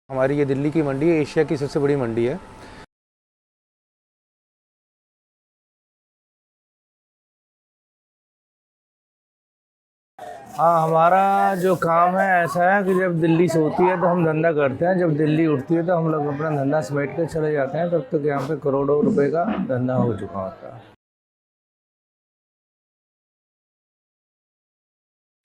हमारी ये दिल्ली की मंडी है, एशिया की सबसे बड़ी मंडी है। हाँ, हमारा जो काम है ऐसा है कि जब दिल्ली सोती है तो हम धंधा करते हैं, जब दिल्ली उठती है तो हम लोग अपना धंधा समेट कर चले जाते हैं। तब तक यहाँ पे करोड़ों रुपए का धंधा हो चुका होता है।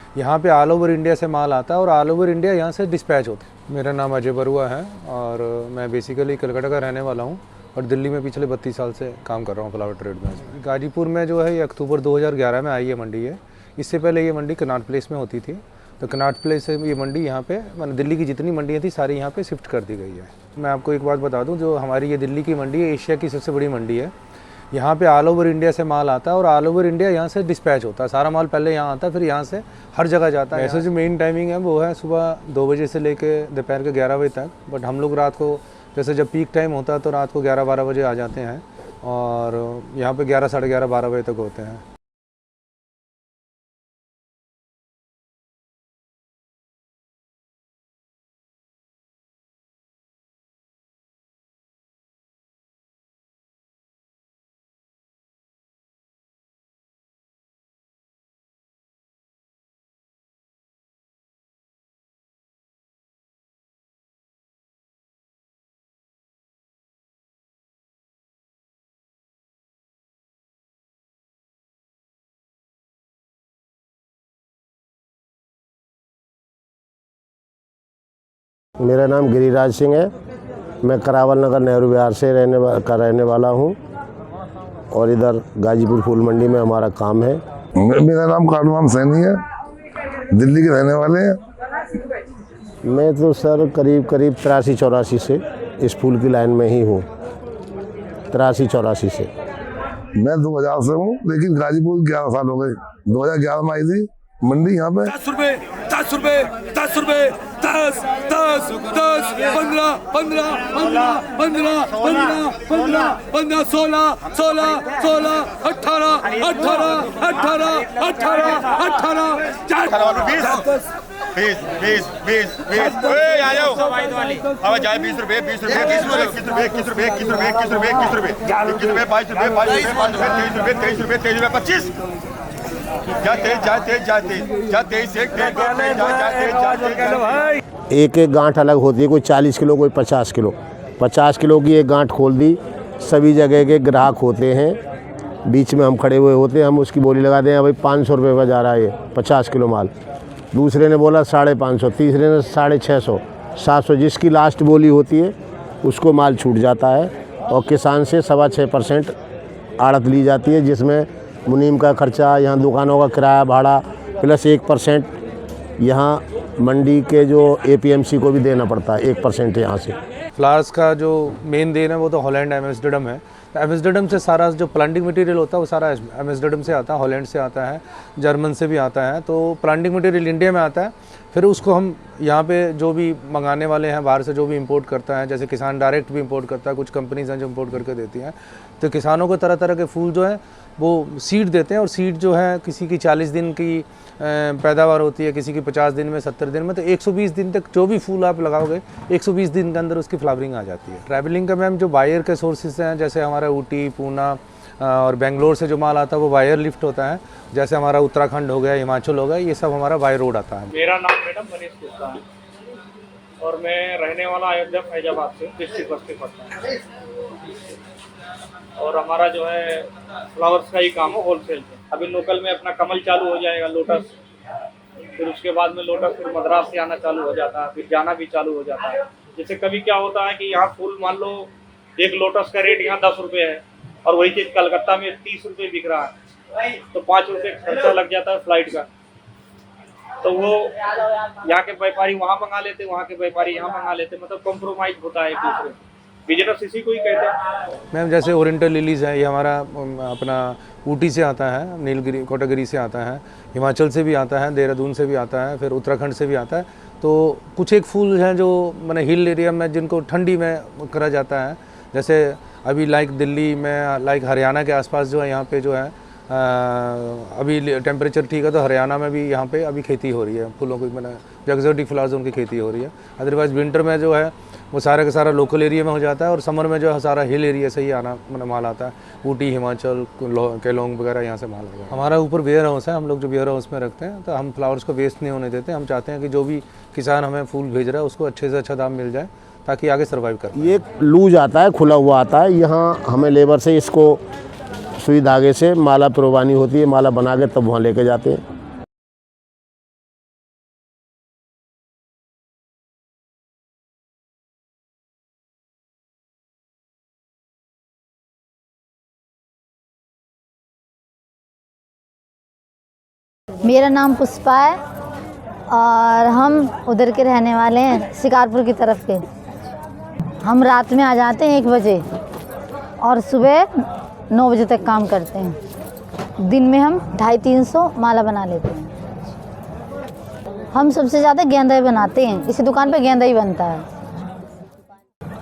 यहाँ पे ऑल ओवर इंडिया से माल आता है और ऑल ओवर इंडिया यहाँ से डिस्पैच होता है। मेरा नाम अजय बरुआ है और मैं बेसिकली कलकत्ता का रहने वाला हूँ और दिल्ली में पिछले 32 साल से काम कर रहा हूँ फ्लावर ट्रेड में। गाजीपुर में जो है ये अक्टूबर 2011 में आई है मंडी है। इससे पहले ये मंडी कनॉट प्लेस में होती थी, तो कनॉट प्लेस से ये मंडी यहाँ पे मैंने दिल्ली की जितनी मंडियाँ थी सारी यहाँ पे शिफ्ट कर दी गई है। मैं आपको एक बात बता दूँ, जो हमारी ये दिल्ली की मंडी है एशिया की सबसे बड़ी मंडी है। यहाँ पे ऑल ओवर इंडिया से माल आता है और ऑल ओवर इंडिया यहाँ से डिस्पैच होता है। सारा माल पहले यहाँ आता है, फिर यहाँ से हर जगह जाता है। ऐसे जो मेन टाइमिंग है वो है सुबह 2 बजे से लेके दोपहर के 11 बजे तक। बट हम लोग रात को, जैसे जब पीक टाइम होता है तो रात को 11-12 बजे आ जाते हैं और यहाँ पे 11, साढ़े 11, 12 बजे तक होते हैं। मेरा नाम गिरिराज सिंह है। मैं करावल नगर नेहरू विहार से रहने वाला हूँ और इधर गाजीपुर फूल मंडी में हमारा काम है। मेरा नाम कालूराम सैनी है, दिल्ली के रहने वाले हैं। मैं तो सर करीब 83-84 से इस फूल की लाइन में ही हूँ। 83-84 से। मैं 2000 से हूँ, लेकिन गाजीपुर 11 साल हो गए। 2011 में आई थी मंडी यहाँ पे। 10 रुपए 10 रुपए 10 रुपए 10 10 10 15 15 15 15 15 15 15 16 16 16 18 18 18 18 18 अब जाए 20 रुपए 20 रुपए 20 रुपए 21 रुपए 21 रुपए 21 रुपए 21 रुपए 21 रुपए 22 रुपए 22 रुपए 23 रुपए 23 रुपए 23 रुपए 25 एक एक गांठ अलग होती है, कोई 40 किलो कोई 50 किलो। 50 किलो की एक गांठ खोल दी। सभी जगह के ग्राहक होते हैं, बीच में हम खड़े हुए होते हैं। हम उसकी बोली लगाते हैं, भाई 500 रुपये का जा रहा है ये 50 किलो माल। दूसरे ने बोला 550, तीसरे ने 650, 700। जिसकी लास्ट बोली होती है उसको माल छूट जाता है और किसान से 6.25% आड़त ली जाती है, जिसमें मुनीम का खर्चा, यहाँ दुकानों का किराया भाड़ा प्लस 1% यहाँ मंडी के जो APMC को भी देना पड़ता है। 1% यहाँ से। फ्लावर्स का जो मेन देन है वो तो हॉलैंड एम्स्टर्डम है। तो एम्स्टर्डम से सारा जो प्लांटिंग मटेरियल होता है वो सारा एम्स्टर्डम से आता है, हॉलैंड से आता है, जर्मन से भी आता है। तो प्लांटिंग मटेरियल इंडिया में आता है, फिर उसको हम यहाँ पे जो भी मंगाने वाले हैं बाहर से, जो भी इंपोर्ट करता है, जैसे किसान डायरेक्ट भी इंपोर्ट करता है, कुछ कंपनीज हैं जो इंपोर्ट करके देती हैं। तो किसानों को तरह तरह के फूल जो है वो सीड देते हैं और सीड जो है किसी की 40 दिन की पैदावार होती है, किसी की 50 दिन में, 70 दिन में। तो 120 दिन तक जो भी फूल आप लगाओगे 120 दिन के अंदर उसकी फ्लावरिंग आ जाती है। ट्रैवलिंग का मैम जो बायर के सोर्सेज हैं, जैसे हमारा ऊटी, पूना और बेंगलोर से जो माल आता है वो वायर लिफ्ट होता है। जैसे हमारा उत्तराखंड हो गया, हिमाचल हो गया, ये सब हमारा बाय रोड आता है। मेरा नाम मैडम मनीष गुप्ता है और मैं रहने वाला अयोध्या फैजाबाद से, डिस्ट्रिक्ट बस्ती पटना। और हमारा जो है फ्लावर्स का ही काम है, होलसेल पे। अभी लोकल में अपना कमल चालू हो जाएगा, लोटस, फिर उसके बाद में लोटस फिर मद्रास से आना चालू हो जाता है, फिर जाना भी चालू हो जाता है। जैसे कभी क्या होता है कि यहाँ फूल मान लो एक लोटस का रेट यहाँ 10 रुपये है और वही चीज़ कलकत्ता में 30 रुपये बिक रहा है, तो 5 रुपये खर्चा लग जाता है फ्लाइट का। तो वो यहाँ के व्यापारी वहाँ मंगा लेते, वहाँ के व्यापारी यहाँ मंगा लेते, मतलब कॉम्प्रोमाइज होता है एक दूसरे। बिजनेस इसी को ही कहते हैं। मैम जैसे ओरिएंटल लिलीज़ है, ये हमारा अपना ऊटी से आता है, नीलगिरी कोटागिरी से आता है, हिमाचल से भी आता है, देहरादून से भी आता है, फिर उत्तराखंड से भी आता है। तो कुछ एक फूल हैं जो मैंने हिल एरिया में जिनको ठंडी में करा जाता है, जैसे अभी लाइक दिल्ली में, लाइक हरियाणा के आसपास जो है यहाँ पे जो है अभी टेम्परेचर ठीक है तो हरियाणा में भी यहाँ पे अभी खेती हो रही है फूलों की, मैंने जो एक्जोटिक फ्लावर्स उनकी खेती हो रही है। अदरवाइज़ विंटर में जो है वो सारा का सारा लोकल एरिया में हो जाता है और समर में जो है सारा हिल एरिया से ही आना मतलब माल आता है। ऊटी, हिमाचल, केलोंग वगैरह यहाँ से माल आता है। हमारा ऊपर वेयर हाउस है, हम लोग जो वेयर हाउस में रखते हैं, तो हम फ्लावर्स को वेस्ट नहीं होने देते। हम चाहते हैं कि जो भी किसान हमें फूल भेज रहा है उसको अच्छे से अच्छा दाम मिल जाए ताकि आगे सर्वाइव कर पाए। ये लूज आता है, खुला हुआ आता है। यहाँ हमें लेबर से इसको सुई धागे से माला पिरोवानी होती है, माला बना के तब वहाँ लेके जाते हैं। मेरा नाम पुष्पा है और हम उधर के रहने वाले हैं, शिकारपुर की तरफ के। हम रात में आ जाते हैं 1 बजे और सुबह 9 बजे तक काम करते हैं। दिन में हम 250-300 माला बना लेते हैं। हम सबसे ज़्यादा गेंदा ही बनाते हैं, इसी दुकान पे गेंदा ही बनता है।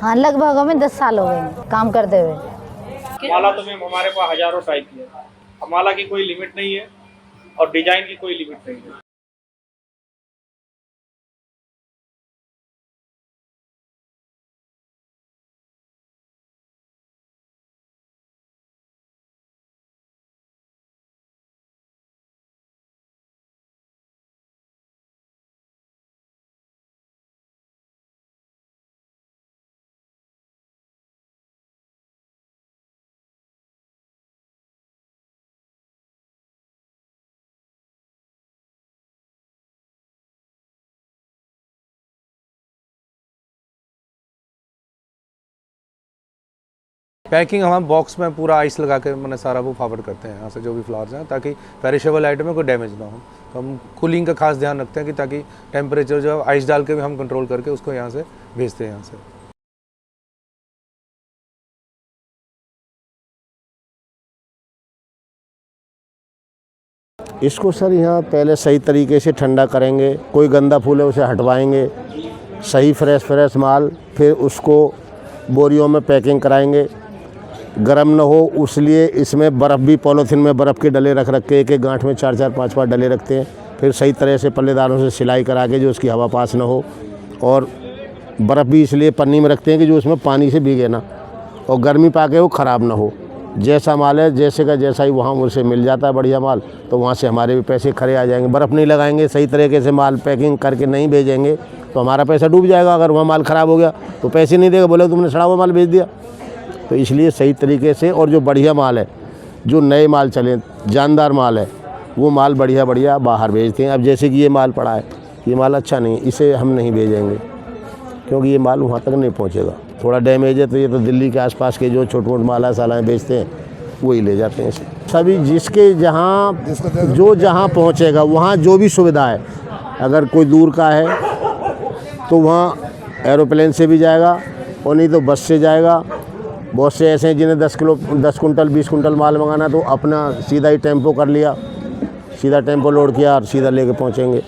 हाँ, लगभग हमें 10 साल हो गए काम करते हुए। माला तो मैम हमारे पास हजारों टाइप की है। माला की कोई लिमिट नहीं है और डिजाइन की कोई लिमिट नहीं है। पैकिंग हम बॉक्स में पूरा आइस लगा के मैंने सारा वो फॉरवर्ड करते हैं यहाँ से जो भी फ्लावर्स हैं, ताकि पेरिशेबल आइटम में कोई डैमेज ना हो। तो हम कूलिंग का खास ध्यान रखते हैं कि ताकि टेम्परेचर जो है आइस डाल के भी हम कंट्रोल करके उसको यहाँ से भेजते हैं यहाँ से। इसको सर यहाँ पहले सही तरीके से ठंडा करेंगे, कोई गंदा फूल है उसे हटवाएंगे, सही फ्रेश माल, फिर उसको बोरियों में पैकिंग कराएंगे। गर्म न हो उसलिए इसमें बर्फ़ भी, पॉलीथीन में बर्फ़ के डले रख के एक गांठ में 4-4, 5-5 डले रखते हैं। फिर सही तरह से पल्लेदारों से सिलाई करा के जो उसकी हवा पास न हो, और बर्फ़ भी इसलिए पन्नी में रखते हैं कि जो उसमें पानी से भीगे ना, और गर्मी पाके वो ख़राब ना हो। जैसा माल है जैसे का जैसा ही वहाँ उसे मिल जाता है बढ़िया माल, तो वहाँ से हमारे भी पैसे खरे आ जाएंगे। बर्फ़ नहीं लगाएंगे, सही तरीके से माल पैकिंग करके नहीं भेजेंगे तो हमारा पैसा डूब जाएगा। अगर वहाँ माल ख़राब हो गया तो पैसे नहीं देगा, बोले तुमने सड़ा हुआ माल भेज दिया। तो इसलिए सही तरीके से, और जो बढ़िया माल है, जो नए माल चले, जानदार माल है, वो माल बढ़िया बाहर भेजते हैं। अब जैसे कि ये माल पड़ा है, ये माल अच्छा नहीं, इसे हम नहीं भेजेंगे क्योंकि ये माल वहाँ तक नहीं पहुँचेगा। थोड़ा डैमेज है तो ये तो दिल्ली के आसपास के जो छोटे मोटे माला सालाएँ बेचते हैं वही ले जाते हैं इसे। सभी जिसके जहाँ पहुँचेगा वहाँ जो भी सुविधा है, अगर कोई दूर का है तो वहाँ एरोप्लेन से भी जाएगा, और नहीं तो बस से जाएगा। बहुत से ऐसे हैं जिन्हें 10 कुंटल 20 कुंटल माल मंगाना, तो अपना सीधा ही टेम्पो कर लिया, सीधा टेम्पो लोड किया और सीधा लेके पहुँचेंगे।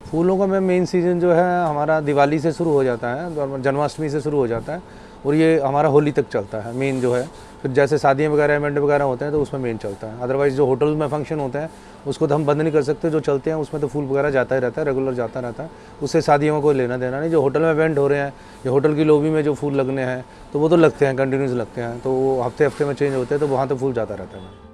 फूलों का मेन सीज़न जो है हमारा दिवाली से शुरू हो जाता है, जन्माष्टमी से शुरू हो जाता है, और ये हमारा होली तक चलता है मेन जो है। फिर जैसे शादियाँ वगैरह इवेंट वगैरह होते हैं तो उसमें मेन चलता है। अदरवाइज़ जो होटल में फंक्शन होते हैं उसको तो हम बंद नहीं कर सकते, जो चलते हैं उसमें तो फूल वगैरह जाता ही रहता है, रेगुलर जाता रहता है, उससे शादियों में कोई लेना देना नहीं। जो होटल में इवेंट हो रहे हैं या होटल की लॉबी में जो फूल लगने हैं तो वो तो लगते हैं, कंटिन्यूस लगते हैं, तो वो हफ्ते में चेंज होते हैं, तो वहाँ तो फूल जाता रहता है।